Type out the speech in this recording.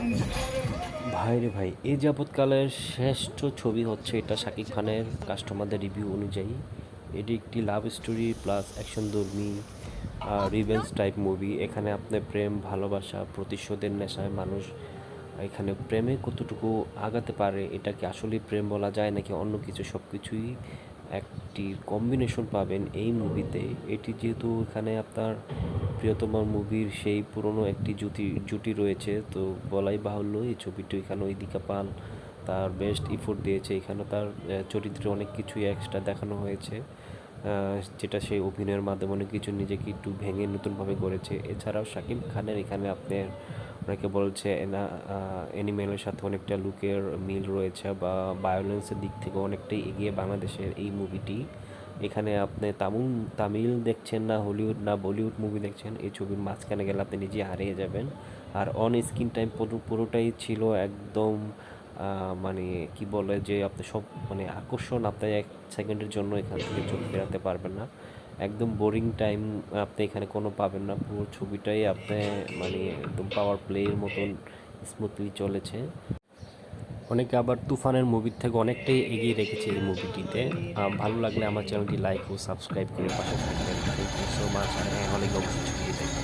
ভাই রে ভাই, এই যাবৎকালের শ্রেষ্ঠ ছবি হচ্ছে এটা শাকিব খানের কাস্টমারদের রিভিউ অনুযায়ী। এটি একটি লাভ স্টোরি প্লাস অ্যাকশনধর্মী রিভেঞ্জ টাইপ মুভি। এখানে আপনার প্রেম, ভালোবাসা, প্রতিশোধের নেশায় মানুষ এখানে প্রেমে কতটুকু আগাতে পারে, এটাকে আসলেই প্রেম বলা যায় নাকি অন্য কিছু, সব কিছুই একটি কম্বিনেশন পাবেন এই মুভিতে। এটি যেহেতু এখানে আপনার প্রিয়তমা মুভির সেই পুরনো একটি জুটি রয়েছে, তো বলাই বাহুল্য এই ছবিটি এখানে দীপিকা পাল তার বেস্ট ইফোর্ট দিয়েছে। এখানে তার চরিত্রে অনেক কিছুই এক্সট্রা দেখানো হয়েছে, যেটা সেই অভিনয়ের মাধ্যমে অনেক কিছু নিজেকে একটু ভেঙে নতুনভাবে গড়েছে। এছাড়াও শাকিব খানের এখানে আপনার অনেকে বলছে না অ্যানিমেলের সাথে অনেকটা লুকের মিল রয়েছে বা ভায়োলেন্সের দিক থেকে অনেকটাই এগিয়ে বাংলাদেশের এই মুভিটি। এখানে আপনি তামিল দেখছেন না হলিউড না বলিউড মুভি দেখছেন, এই ছবির মাঝখানে গেলে আপনি নিজে হারিয়ে যাবেন। আর অন স্ক্রিন টাইম পুরোটাই ছিল একদম মানে কি বলে যে আপনি সব মানে আকর্ষণ আপনি 1 সেকেন্ডের জন্য এখান থেকে চোখ ফেরাতে পারবেন না। একদম বোরিং টাইম আপনি এখানে কোনো পাবেন না, পুরো ছবিটাই আপনি মানে একদম পাওয়ার প্লেয়ের মতন স্মুথলি চলেছে। অনেকে আবার তুফানের মুভির থেকে অনেকটাই এগিয়ে রেখেছে এই মুভিটিতে। ভালো লাগলে আমার চ্যানেলটি লাইক ও সাবস্ক্রাইব করে পাশে থাকবেন। Thank you so much. আর হ্যাঁ, অনেক অবশ্যই ছবি দেখবেন।